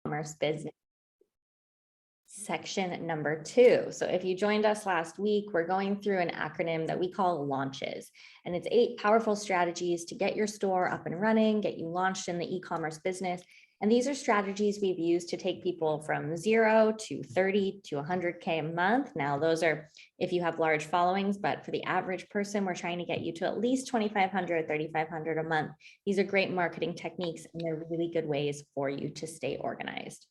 e-commerce business. Section number 2. So if you joined us last week, we're going through an acronym that we call launches, and it's 8 powerful strategies to get your store up and running, get you launched in the e-commerce business. And these are strategies we've used to take people from 0 to 30 to 100K a month. Now, those are if you have large followings, but for the average person, we're trying to get you to at least 2,500, 3,500 a month. These are great marketing techniques, and they're really good ways for you to stay organized.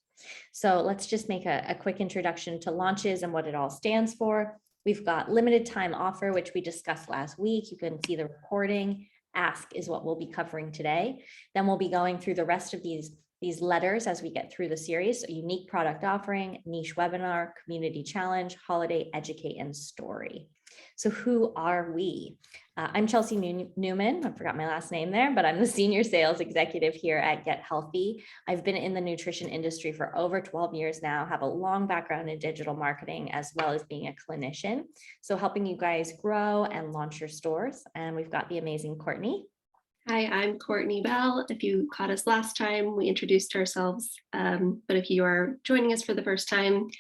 So let's just make a quick introduction to launches and what it all stands for. We've got limited time offer, which we discussed last week. You can see the recording. Ask is what we'll be covering today. Then we'll be going through the rest of these letters as we get through the series. So unique product offering, niche webinar, community challenge, holiday, educate, and story. So who are we? I'm Chelsea Newman. I forgot my last name there, but I'm the senior sales executive here at Get Healthy. I've been in the nutrition industry for over 12 years now, have a long background in digital marketing as well as being a clinician. So helping you guys grow and launch your stores. And we've got the amazing Courtney. Hi, I'm Courtney Bell. If you caught us last time, we introduced ourselves, but if you are joining us for the first time,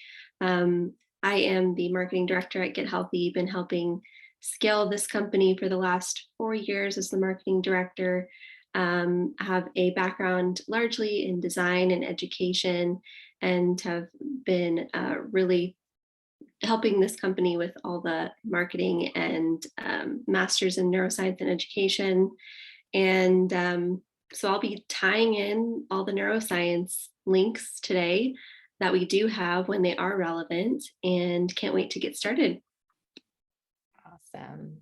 I am the marketing director at Get Healthy, been helping scale this company for the last 4 years as the marketing director. Have a background largely in design and education, and have been really helping this company with all the marketing and masters in neuroscience and education. And so I'll be tying in all the neuroscience links today that we do have when they are relevant, and can't wait to get started. Awesome.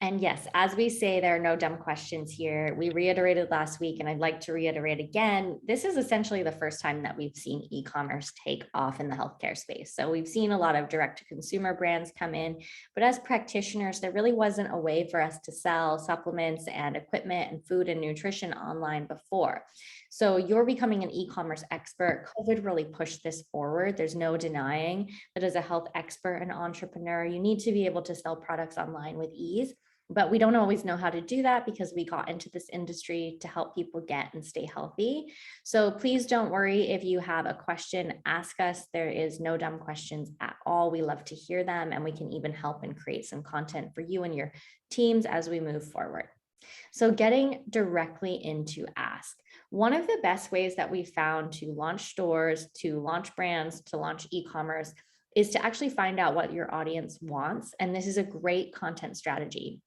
And yes, as we say, there are no dumb questions here. We reiterated last week, and I'd like to reiterate again, this is essentially the first time that we've seen e-commerce take off in the healthcare space. So we've seen a lot of direct-to-consumer brands come in, but as practitioners, there really wasn't a way for us to sell supplements and equipment and food and nutrition online before. So you're becoming an e-commerce expert. COVID really pushed this forward. There's no denying that as a health expert and entrepreneur, you need to be able to sell products online with ease. But we don't always know how to do that because we got into this industry to help people get and stay healthy. So please don't worry if you have a question, ask us. There is no dumb questions at all. We love to hear them, and we can even help and create some content for you and your teams as we move forward. So getting directly into ask. One of the best ways that we found to launch stores, to launch brands, to launch e-commerce is to actually find out what your audience wants. And this is a great content strategy.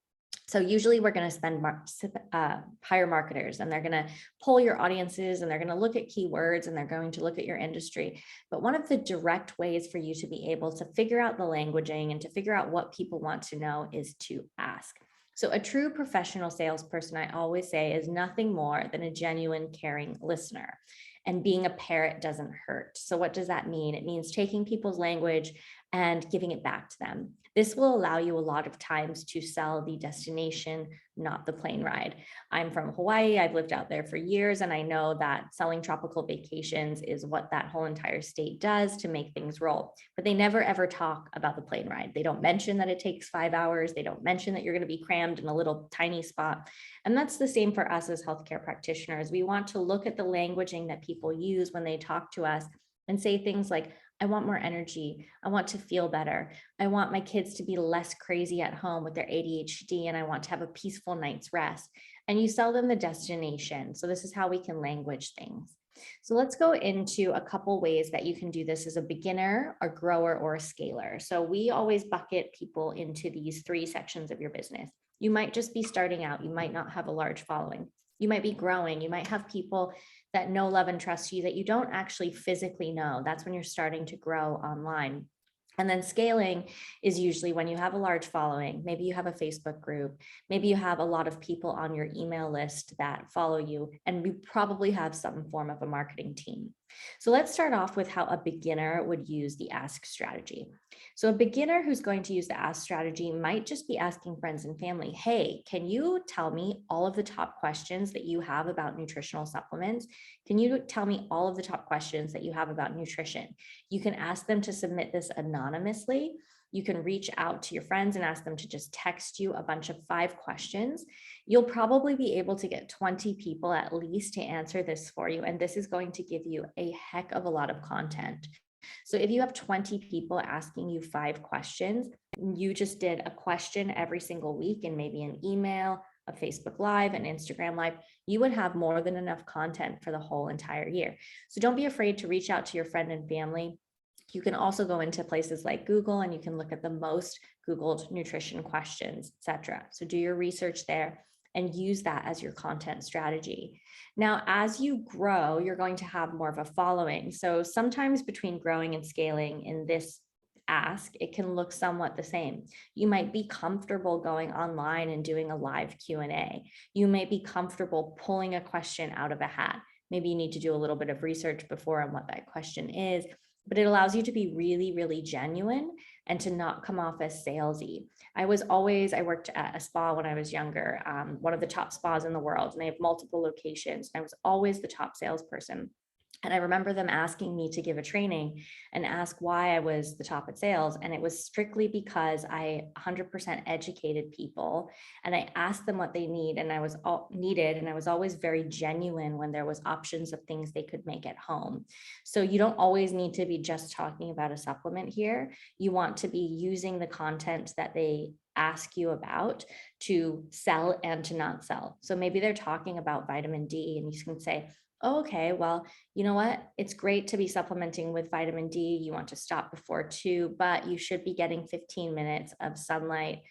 So usually we're going to hire marketers, and they're going to pull your audiences, and they're going to look at keywords, and they're going to look at your industry. But one of the direct ways for you to be able to figure out the languaging and to figure out what people want to know is to ask. So a true professional salesperson, I always say, is nothing more than a genuine, caring listener. And being a parrot doesn't hurt. So what does that mean? It means taking people's language and giving it back to them. This will allow you a lot of times to sell the destination, not the plane ride. I'm from Hawaii. I've lived out there for years, and I know that selling tropical vacations is what that whole entire state does to make things roll. But they never ever talk about the plane ride. They don't mention that it takes 5 hours. They don't mention that you're going to be crammed in a little tiny spot. And that's the same for us as healthcare practitioners. We want to look at the languaging that people use when they talk to us and say things like, I want more energy. I want to feel better. I want my kids to be less crazy at home with their ADHD, and I want to have a peaceful night's rest. And you sell them the destination. So this is how we can language things. So let's go into a couple ways that you can do this as a beginner, a grower, or a scaler. So we always bucket people into these 3 sections of your business. You might just be starting out. You might not have a large following. You might be growing. You might have people that know, love, and trust you that you don't actually physically know. That's when you're starting to grow online. And then scaling is usually when you have a large following. Maybe you have a Facebook group. Maybe you have a lot of people on your email list that follow you, and you probably have some form of a marketing team. So let's start off with how a beginner would use the ask strategy. So a beginner who's going to use the ask strategy might just be asking friends and family, hey, can you tell me all of the top questions that you have about nutritional supplements? Can you tell me all of the top questions that you have about nutrition? You can ask them to submit this anonymously. You can reach out to your friends and ask them to just text you a bunch of 5 questions. You'll probably be able to get 20 people at least to answer this for you. And this is going to give you a heck of a lot of content. So if you have 20 people asking you 5 questions, you just did a question every single week and maybe an email, a Facebook Live, an Instagram Live, you would have more than enough content for the whole entire year. So don't be afraid to reach out to your friend and family. You can also go into places like Google and you can look at the most Googled nutrition questions, etc. So do your research there and use that as your content strategy. Now, as you grow, you're going to have more of a following. So sometimes between growing and scaling in this ask, it can look somewhat the same. You might be comfortable going online and doing a live Q&A. You may be comfortable pulling a question out of a hat. Maybe you need to do a little bit of research before on what that question is, but it allows you to be really, really genuine and to not come off as salesy. I worked at a spa when I was younger, one of the top spas in the world, and they have multiple locations. I was always the top salesperson. And I remember them asking me to give a training and ask why I was the top at sales. And it was strictly because I 100% educated people and I asked them what they need and I was always very genuine when there was options of things they could make at home. So you don't always need to be just talking about a supplement here. You want to be using the content that they ask you about to sell and to not sell. So maybe they're talking about vitamin D and you can say, oh, okay, well, you know what? It's great to be supplementing with vitamin D. You want to stop before 2, but you should be getting 15 minutes of sunlight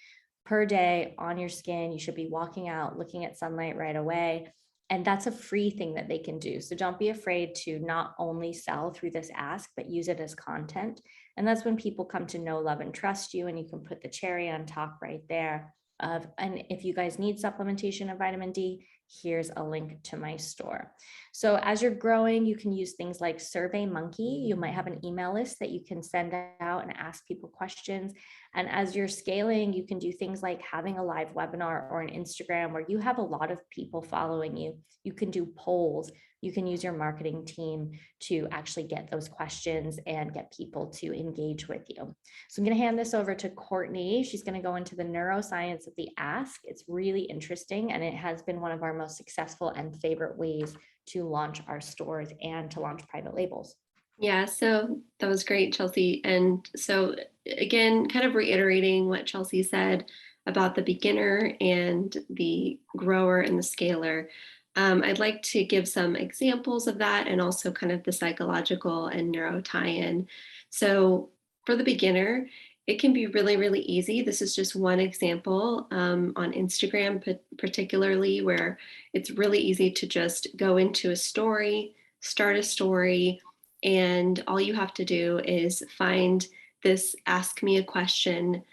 per day on your skin. You should be walking out, looking at sunlight right away. And that's a free thing that they can do. So don't be afraid to not only sell through this ask, but use it as content. And that's when people come to know, love, and trust you. And you can put the cherry on top right there and if you guys need supplementation of vitamin D, here's a link to my store. So as you're growing, you can use things like SurveyMonkey. You might have an email list that you can send out and ask people questions. And as you're scaling, you can do things like having a live webinar or an Instagram where you have a lot of people following you. You can do polls. You can use your marketing team to actually get those questions and get people to engage with you. So I'm going to hand this over to Courtney. She's going to go into the neuroscience of the ask. It's really interesting, and it has been one of our most successful and favorite ways to launch our stores and to launch private labels. Yeah, so that was great, Chelsea. And so again, kind of reiterating what Chelsea said about the beginner and the grower and the scaler. I'd like to give some examples of that and also kind of the psychological and neuro tie-in. So for the beginner, it can be really, really easy. This is just one example on Instagram, particularly, where it's really easy to just go into a story, start a story, and all you have to do is find this ask me a question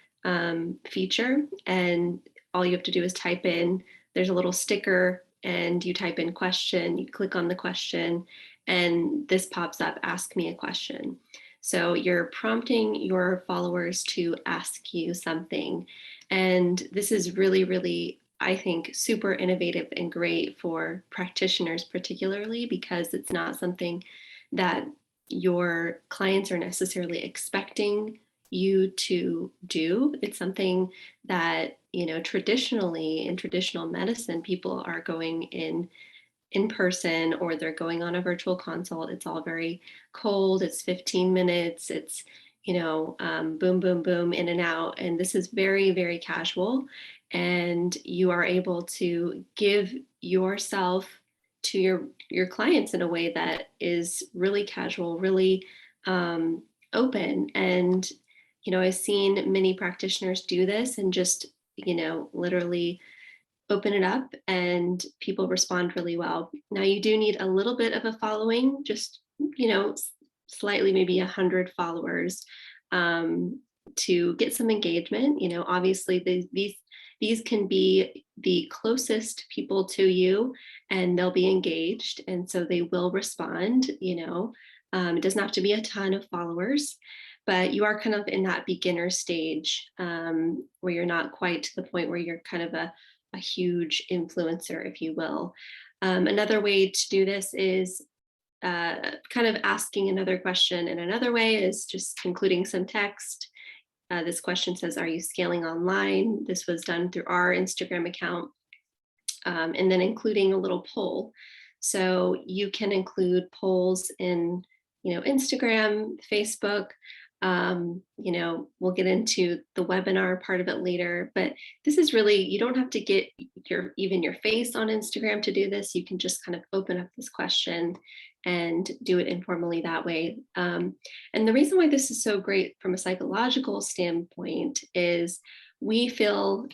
feature. And all you have to do is type in, there's a little sticker and you type in question, you click on the question, and this pops up, ask me a question. So you're prompting your followers to ask you something. And this is really, really, I think, super innovative and great for practitioners, particularly because it's not something that your clients are necessarily expecting you to do. It's something that, traditionally in traditional medicine, people are going in person or they're going on a virtual consult. It's all very cold. It's 15 minutes. It's, boom, boom, boom, in and out. And this is very, very casual. And you are able to give yourself to your clients in a way that is really casual, really open. And, I've seen many practitioners do this and just, literally open it up and people respond really well. Now you do need a little bit of a following, just, slightly, maybe 100 followers to get some engagement. Obviously these can be the closest people to you and they'll be engaged. And so they will respond, it doesn't have to be a ton of followers, but you are kind of in that beginner stage where you're not quite to the point where you're kind of a huge influencer, if you will. Another way to do this is kind of asking another question in another way is just including some text. This question says, are you scaling online? This was done through our Instagram account, and then including a little poll. So you can include polls in, Instagram, Facebook. We'll get into the webinar part of it later, but this is really, you don't have to get even your face on Instagram to do this. You can just kind of open up this question and do it informally that way. And the reason why this is so great from a psychological standpoint is we feel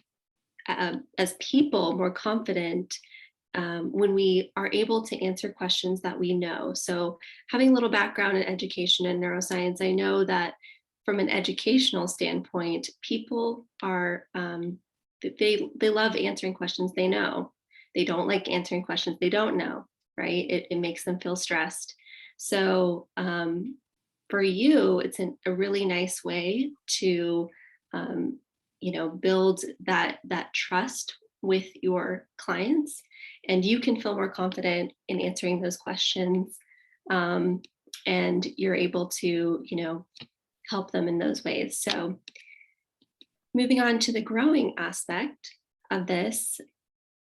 as people more confident when we are able to answer questions that we know. So having a little background in education and neuroscience, I know that from an educational standpoint, people are, they love answering questions they know. They don't like answering questions they don't know, right? It makes them feel stressed. So for you, it's a really nice way to, build that trust with your clients, and you can feel more confident in answering those questions, and you're able to help them in those ways. So moving on to the growing aspect of this,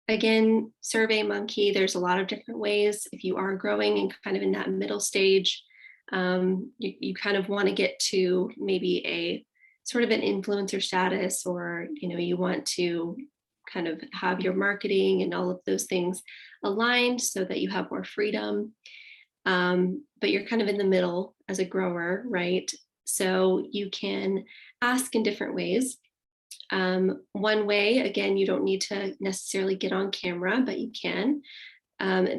again, survey monkey, there's a lot of different ways. If you are growing and kind of in that middle stage, you kind of want to get to maybe a sort of an influencer status, or you want to kind of have your marketing and all of those things aligned so that you have more freedom. But you're kind of in the middle as a grower, right? So you can ask in different ways. One way, again, you don't need to necessarily get on camera, but you can.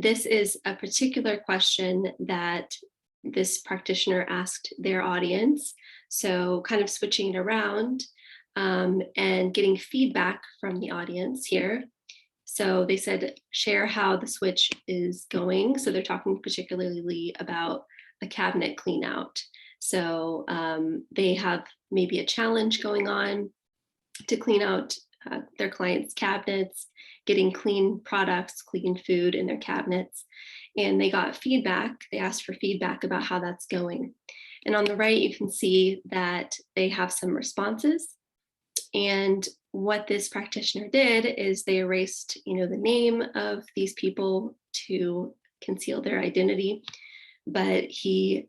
This is a particular question that this practitioner asked their audience. So kind of switching it around, and getting feedback from the audience here. So they said, share how the switch is going. So they're talking particularly about a cabinet clean out. So they have maybe a challenge going on to clean out their clients' cabinets, getting clean products, clean food in their cabinets. And they got feedback. They asked for feedback about how that's going. And on the right, you can see that they have some responses. And what this practitioner did is they erased, the name of these people to conceal their identity, but he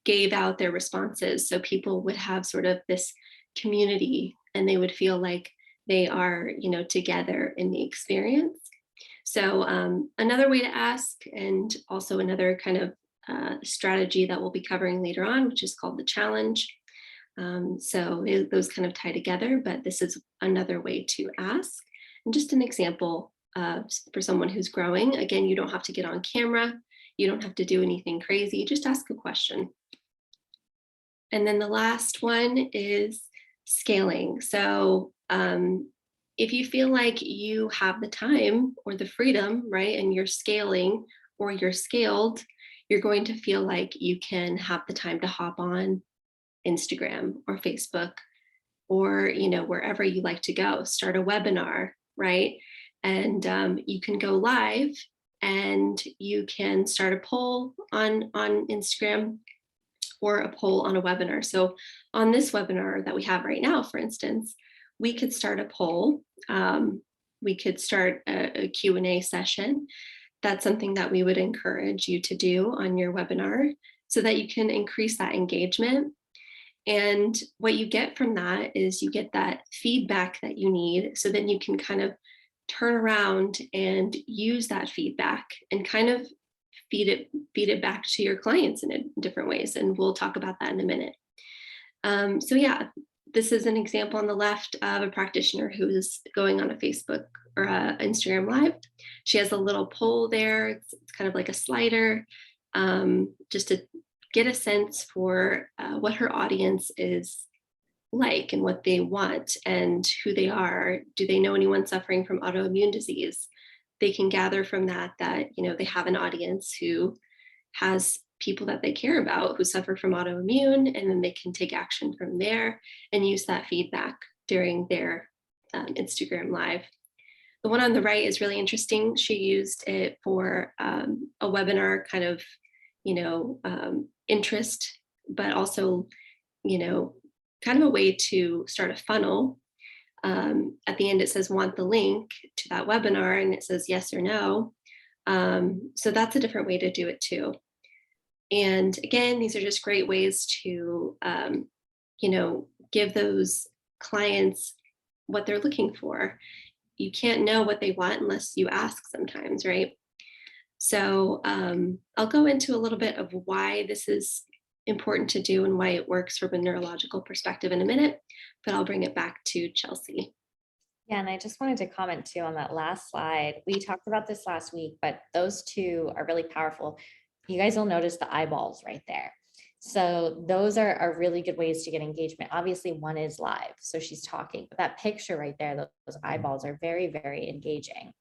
gave out their responses. So people would have sort of this community, and they would feel like they are, together in the experience. So another way to ask, and also another kind of strategy that we'll be covering later on, which is called the challenge. So those kind of tie together, but this is another way to ask. And just an example for someone who's growing. Again, you don't have to get on camera. You don't have to do anything crazy. Just ask a question. And then the last one is scaling. So if you feel like you have the time or the freedom, right, and you're scaling or you're scaled, you're going to feel like you can have the time to hop on Instagram or Facebook, or wherever you like to go, start a webinar, right? And you can go live, and you can start a poll on Instagram, or a poll on a webinar. So on this webinar that we have right now, for instance, we could start a poll. We could start a Q&A session. That's something that we would encourage you to do on your webinar, so that you can increase that engagement. And what you get from that is you get that feedback that you need. So then you can kind of turn around and use that feedback and kind of feed it back to your clients in different ways. And we'll talk about that in a minute. So yeah, this is an example on the left of a practitioner who is going on a Facebook or a Instagram Live. She has a little poll there. It's kind of like a slider, just to get a sense for what her audience is like and what they want and who they are. Do they know anyone suffering from autoimmune disease? They can gather from that they have an audience who has people that they care about who suffer from autoimmune, and then they can take action from there and use that feedback during their Instagram Live. The one on the right is really interesting. She used it for a webinar kind of, interest, but also, kind of a way to start a funnel. At the end, it says want the link to that webinar, and it says yes or no. So that's a different way to do it too. And again, these are just great ways to, give those clients what they're looking for. You can't know what they want unless you ask sometimes, right? So I'll go into a little bit of why this is important to do and why it works from a neurological perspective in a minute, but I'll bring it back to Chelsea. Yeah, and I just wanted to comment too on that last slide. We talked about this last week, but those two are really powerful. You guys will notice the eyeballs right there. So those are really good ways to get engagement. Obviously, one is live, so she's talking, but that picture right there, those eyeballs are very, very engaging.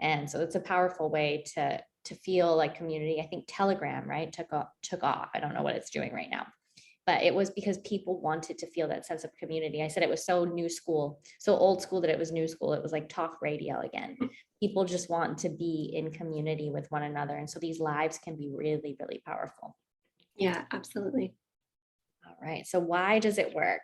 And so it's a powerful way to feel like community. I think Telegram, right, took off. I don't know what it's doing right now, but it was because people wanted to feel that sense of community. I said it was so new school, so old school that it was new school. It was like talk radio again. People just want to be in community with one another. And so these lives can be really, really powerful. Yeah, absolutely. All right. So why does it work?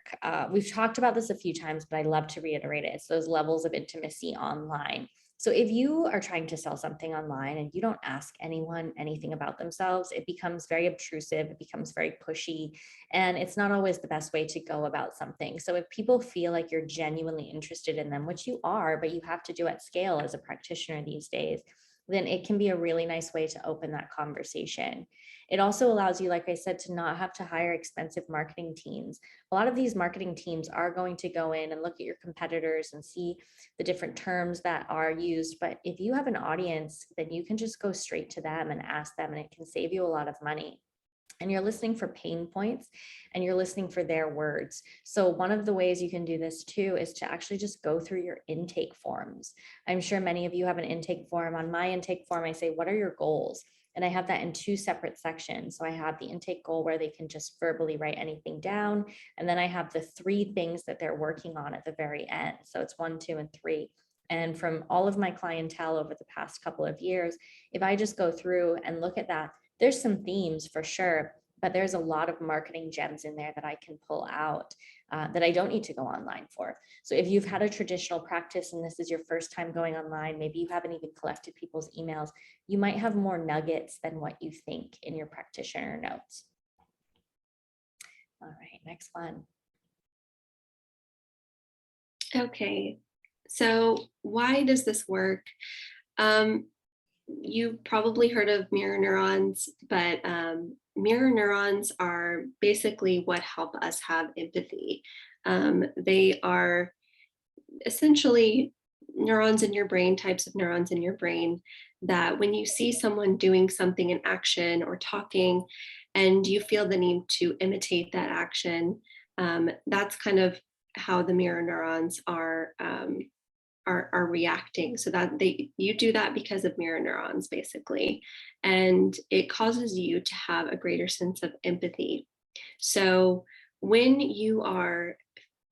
We've talked about this a few times, but I love to reiterate it. It's those levels of intimacy online. So if you are trying to sell something online and you don't ask anyone anything about themselves, it becomes very obtrusive, it becomes very pushy, and it's not always the best way to go about something. So if people feel like you're genuinely interested in them, which you are, but you have to do at scale as a practitioner these days, then it can be a really nice way to open that conversation. It also allows you, like I said, to not have to hire expensive marketing teams. A lot of these marketing teams are going to go in and look at your competitors and see the different terms that are used. But if you have an audience, then you can just go straight to them and ask them, and it can save you a lot of money. And you're listening for pain points and you're listening for their words. So one of the ways you can do this too is to actually just go through your intake forms. I'm sure many of you have an intake form. On my intake form, I say, what are your goals? And I have that in two separate sections. So I have the intake goal where they can just verbally write anything down. And then I have the 3 things that they're working on at the very end. So it's 1, 2, and 3. And from all of my clientele over the past couple of years, if I just go through and look at that, there's some themes for sure, but there's a lot of marketing gems in there that I can pull out that I don't need to go online for. So if you've had a traditional practice and this is your first time going online, maybe you haven't even collected people's emails, you might have more nuggets than what you think in your practitioner notes. All right, next one. Okay, so why does this work? Um, you probably heard of mirror neurons, but mirror neurons are basically what help us have empathy. They are essentially neurons in your brain, types of neurons in your brain, that when you see someone doing something in action or talking, and you feel the need to imitate that action, that's kind of how the mirror neurons are reacting. So that you do that because of mirror neurons, basically, and it causes you to have a greater sense of empathy. So when you are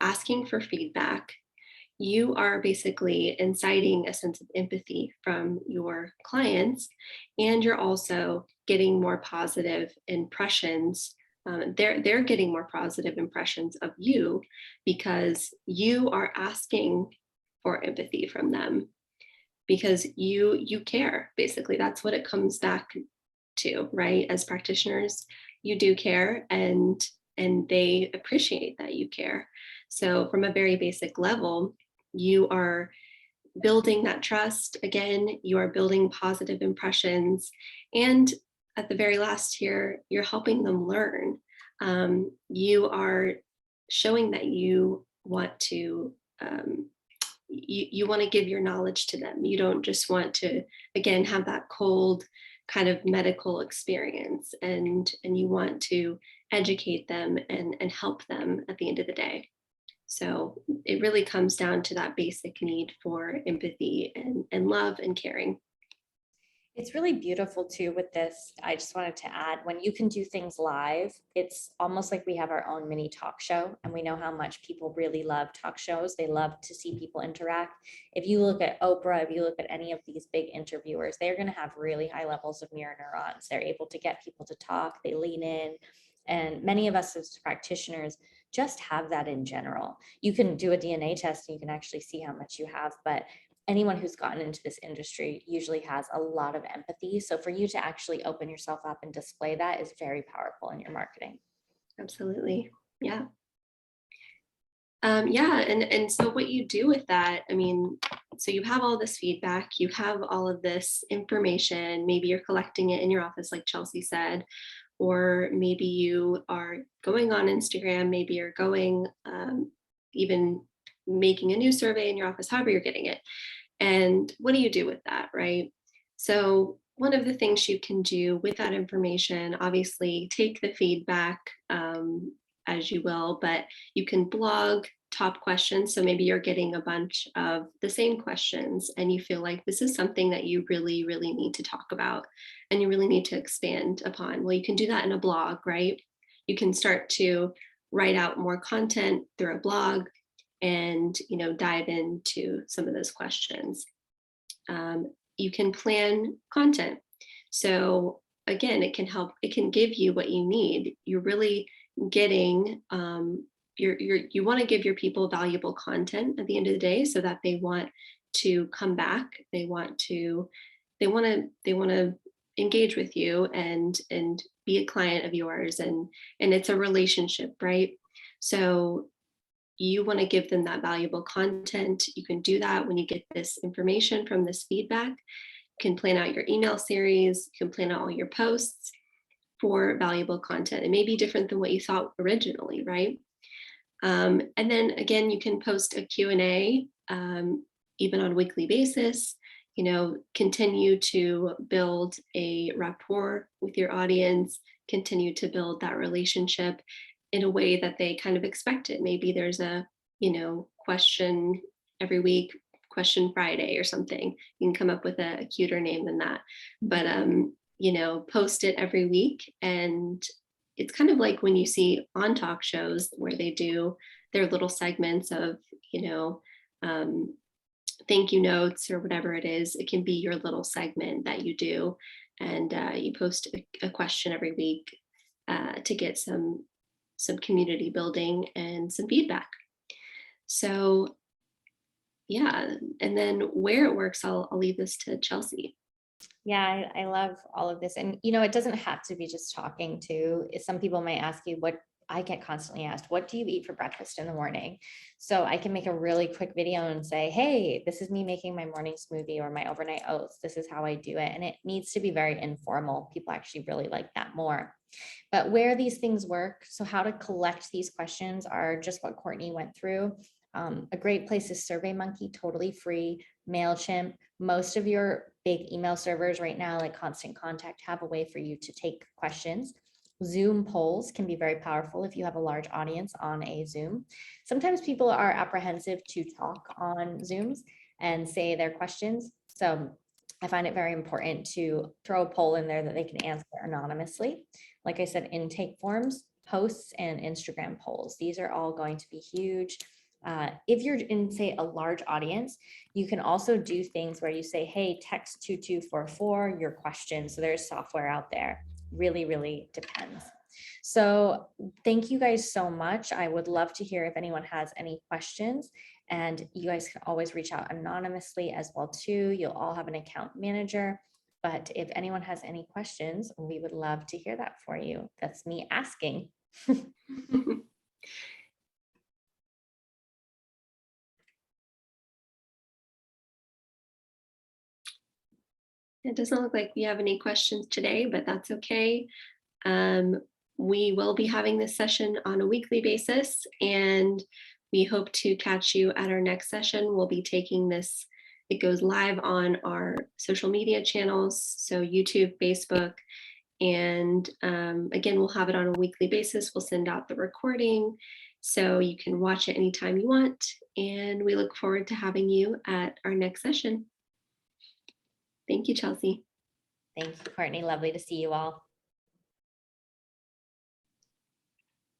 asking for feedback, you are basically inciting a sense of empathy from your clients, and you're also getting more positive impressions. They're getting more positive impressions of you because you are asking for empathy from them, because you care. Basically, that's what it comes back to, right? As practitioners, you do care, and they appreciate that you care. So from a very basic level, you are building that trust. Again, you are building positive impressions. And at the very last here, you're helping them learn. You are showing that you want to. You want to give your knowledge to them. You don't just want to, again, have that cold kind of medical experience, and you want to educate them and help them at the end of the day. So it really comes down to that basic need for empathy and love and caring. It's really beautiful too with this. I just wanted to add, when you can do things live, it's almost like we have our own mini talk show. And we know how much people really love talk shows. They love to see people interact. If you look at Oprah, if you look at any of these big interviewers, they're going to have really high levels of mirror neurons. They're able to get people to talk, they lean in. And many of us as practitioners just have that in general. You can do a DNA test and you can actually see how much you have, but anyone who's gotten into this industry usually has a lot of empathy. So for you to actually open yourself up and display that is very powerful in your marketing. Absolutely. Yeah. Yeah, and so what you do with that, I mean, so you have all this feedback, you have all of this information, maybe you're collecting it in your office, like Chelsea said, or maybe you are going on Instagram, maybe you're going, even making a new survey in your office, however you're getting it. And what do you do with that, right? So, one of the things you can do with that information, obviously, take the feedback as you will, but you can blog top questions. So maybe you're getting a bunch of the same questions and you feel like this is something that you really, really need to talk about and you really need to expand upon. Well, you can do that in a blog, right? You can start to write out more content through a blog and dive into some of those questions. You can plan content. So again, it can give you what you need. You're really getting you want to give your people valuable content at the end of the day so that they want to come back. They want to engage with you and be a client of yours, and it's a relationship, right? So you want to give them that valuable content. You can do that when you get this information from this feedback. You can plan out your email series, you can plan out all your posts for valuable content. It may be different than what you thought originally, right? And then again, you can post a Q&A even on a weekly basis, continue to build a rapport with your audience, continue to build that relationship in a way that they kind of expect it. Maybe there's a, question every week, question Friday or something. You can come up with a cuter name than that. But post it every week. And it's kind of like when you see on talk shows where they do their little segments of, thank you notes or whatever it is. It can be your little segment that you do. And you post a question every week to get some community building and some feedback. So yeah, and then where it works, I'll leave this to Chelsea. Yeah, I love all of this. And, it doesn't have to be just talking to. Some people may ask you what I get constantly asked, what do you eat for breakfast in the morning? So I can make a really quick video and say, hey, this is me making my morning smoothie or my overnight oats. This is how I do it. And it needs to be very informal. People actually really like that more. But where these things work, so how to collect these questions are just what Courtney went through. A great place is SurveyMonkey, totally free. MailChimp, most of your big email servers right now, like Constant Contact, have a way for you to take questions. Zoom polls can be very powerful if you have a large audience on a Zoom. Sometimes people are apprehensive to talk on Zooms and say their questions. So I find it very important to throw a poll in there that they can answer anonymously. Like I said, intake forms, posts, and Instagram polls. These are all going to be huge. If you're in, say, a large audience, you can also do things where you say, hey, text 2244 your question. So there's software out there. Really, really depends. So thank you guys so much. I would love to hear if anyone has any questions, and you guys can always reach out anonymously as well too. You'll all have an account manager, but if anyone has any questions, we would love to hear that for you. That's me asking. It doesn't look like we have any questions today, but that's okay. We will be having this session on a weekly basis, and we hope to catch you at our next session. We'll be taking this, it goes live on our social media channels, so YouTube, Facebook, and again, we'll have it on a weekly basis. We'll send out the recording so you can watch it anytime you want, and we look forward to having you at our next session. Thank you, Chelsea. Thank you, Courtney. Lovely to see you all.